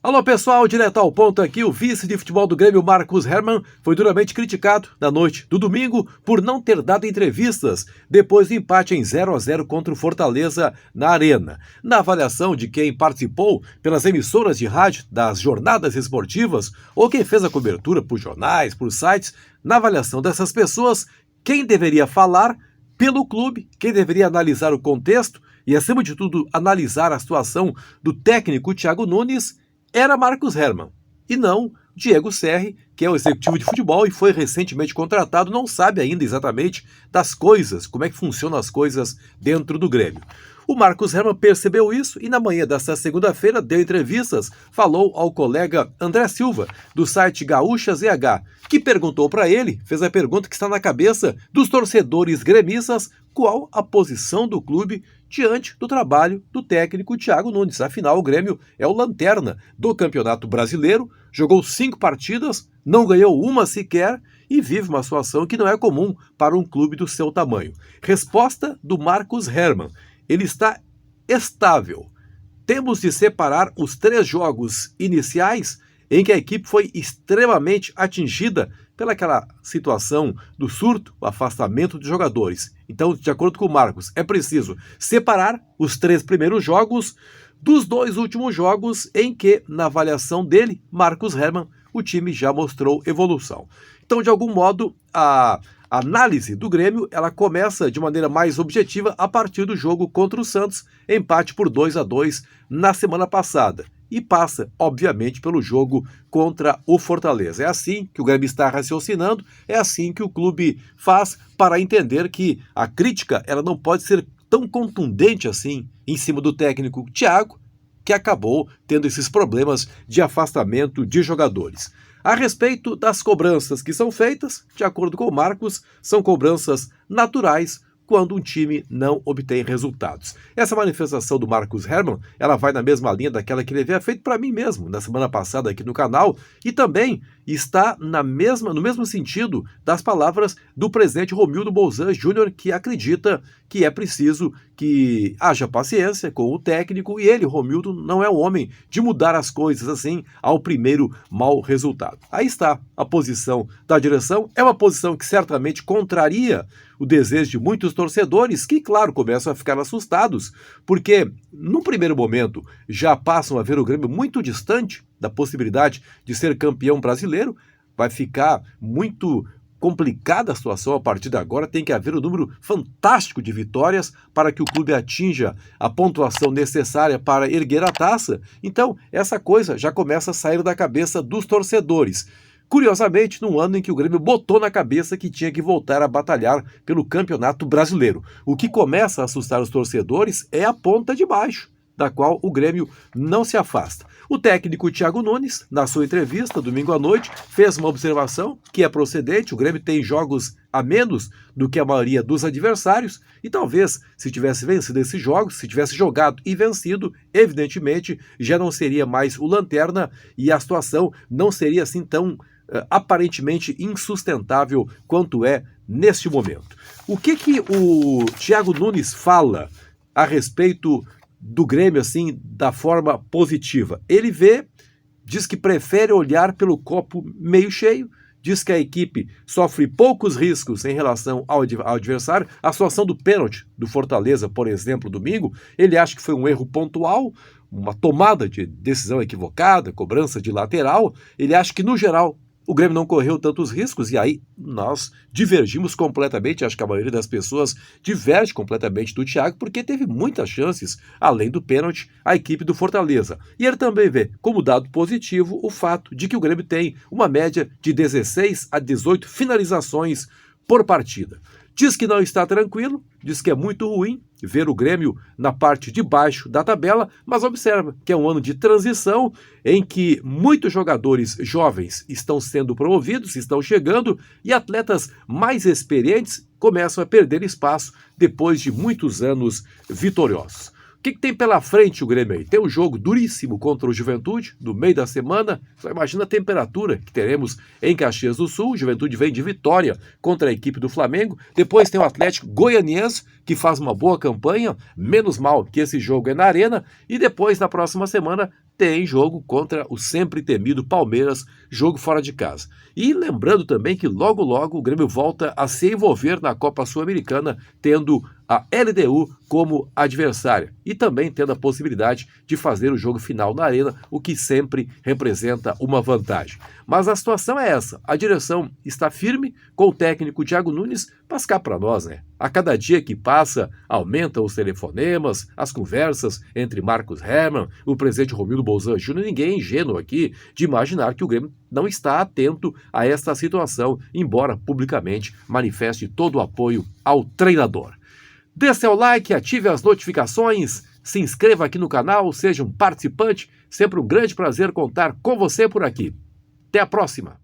Alô pessoal, direto ao ponto aqui, o vice de futebol do Grêmio, Marcos Herrmann, foi duramente criticado na noite do domingo por não ter dado entrevistas depois do empate em 0-0 contra o Fortaleza na Arena. Na avaliação de quem participou pelas emissoras de rádio das jornadas esportivas ou quem fez a cobertura por jornais, por sites, na avaliação dessas pessoas, quem deveria falar pelo clube, quem deveria analisar o contexto e, acima de tudo, analisar a situação do técnico Thiago Nunes, era Marcos Herrmann, e não Diego Serri, que é o executivo de futebol e foi recentemente contratado, não sabe ainda exatamente das coisas, como é que funcionam as coisas dentro do Grêmio. O Marcos Herrmann percebeu isso e na manhã desta segunda-feira deu entrevistas, falou ao colega André Silva, do site Gaúcha ZH, que perguntou para ele, fez a pergunta que está na cabeça dos torcedores gremistas, qual a posição do clube diante do trabalho do técnico Thiago Nunes. Afinal, o Grêmio é o lanterna do Campeonato Brasileiro, jogou 5 partidas, não ganhou uma sequer e vive uma situação que não é comum para um clube do seu tamanho. Resposta do Marcos Herrmann. Ele está estável. Temos de separar os 3 jogos iniciais em que a equipe foi extremamente atingida pelaquela situação do surto, o afastamento de jogadores. Então, de acordo com o Marcos, é preciso separar os 3 primeiros jogos dos 2 últimos jogos em que, na avaliação dele, Marcos Herrmann, o time já mostrou evolução. Então, de algum modo, a análise do Grêmio ela começa de maneira mais objetiva a partir do jogo contra o Santos, empate por 2-2 na semana passada. E passa, obviamente, pelo jogo contra o Fortaleza. É assim que o Grêmio está raciocinando, é assim que o clube faz para entender que a crítica ela não pode ser tão contundente assim em cima do técnico Thiago, que acabou tendo esses problemas de afastamento de jogadores. A respeito das cobranças que são feitas, de acordo com o Marcos, são cobranças naturais quando um time não obtém resultados. Essa manifestação do Marcos Herrmann, ela vai na mesma linha daquela que ele havia feito para mim mesmo, na semana passada aqui no canal, e também está no mesmo sentido das palavras do presidente Romildo Bolzan Júnior, que acredita que é preciso que haja paciência com o técnico, e ele, Romildo, não é o homem de mudar as coisas assim ao primeiro mau resultado. Aí está a posição da direção, é uma posição que certamente contraria o desejo de muitos torcedores que, claro, começam a ficar assustados, porque, num primeiro momento, já passam a ver o Grêmio muito distante da possibilidade de ser campeão brasileiro. Vai ficar muito complicada a situação a partir de agora, tem que haver um número fantástico de vitórias para que o clube atinja a pontuação necessária para erguer a taça. Então, essa coisa já começa a sair da cabeça dos torcedores. Curiosamente, num ano em que o Grêmio botou na cabeça que tinha que voltar a batalhar pelo Campeonato Brasileiro. O que começa a assustar os torcedores é a ponta de baixo, da qual o Grêmio não se afasta. O técnico Thiago Nunes, na sua entrevista, domingo à noite, fez uma observação que é procedente. O Grêmio tem jogos a menos do que a maioria dos adversários e talvez, se tivesse vencido esses jogos, se tivesse jogado e vencido, evidentemente, já não seria mais o lanterna e a situação não seria assim tão aparentemente insustentável quanto é neste momento. O que o Thiago Nunes fala a respeito do Grêmio assim da forma positiva? Ele diz que prefere olhar pelo copo meio cheio, diz que a equipe sofre poucos riscos em relação ao adversário. A situação do pênalti do Fortaleza, por exemplo, domingo, ele acha que foi um erro pontual, uma tomada de decisão equivocada, cobrança de lateral. Ele acha que, no geral, o Grêmio não correu tantos riscos e aí nós divergimos completamente. Acho que a maioria das pessoas diverge completamente do Thiago porque teve muitas chances, além do pênalti, a equipe do Fortaleza. E ele também vê como dado positivo o fato de que o Grêmio tem uma média de 16 a 18 finalizações por partida. Diz que não está tranquilo, diz que é muito ruim ver o Grêmio na parte de baixo da tabela, mas observa que é um ano de transição em que muitos jogadores jovens estão sendo promovidos, estão chegando e atletas mais experientes começam a perder espaço depois de muitos anos vitoriosos. O que tem pela frente o Grêmio aí? Tem um jogo duríssimo contra o Juventude, no meio da semana. Só imagina a temperatura que teremos em Caxias do Sul. O Juventude vem de vitória contra a equipe do Flamengo. Depois tem o Atlético Goianiense, que faz uma boa campanha. Menos mal que esse jogo é na Arena. E depois, na próxima semana, tem jogo contra o sempre temido Palmeiras, jogo fora de casa. E lembrando também que logo logo o Grêmio volta a se envolver na Copa Sul-Americana, tendo a LDU como adversária e também tendo a possibilidade de fazer o jogo final na Arena, o que sempre representa uma vantagem. Mas a situação é essa, a direção está firme com o técnico Thiago Nunes, mas cá para nós, né? A cada dia que passa, aumentam os telefonemas, as conversas entre Marcos Hermann, o presidente Romildo Bolzan Júnior. Ninguém é ingênuo aqui de imaginar que o Grêmio não está atento a esta situação, embora publicamente manifeste todo o apoio ao treinador. Dê seu like, ative as notificações, se inscreva aqui no canal, seja um participante. Sempre um grande prazer contar com você por aqui. Até a próxima!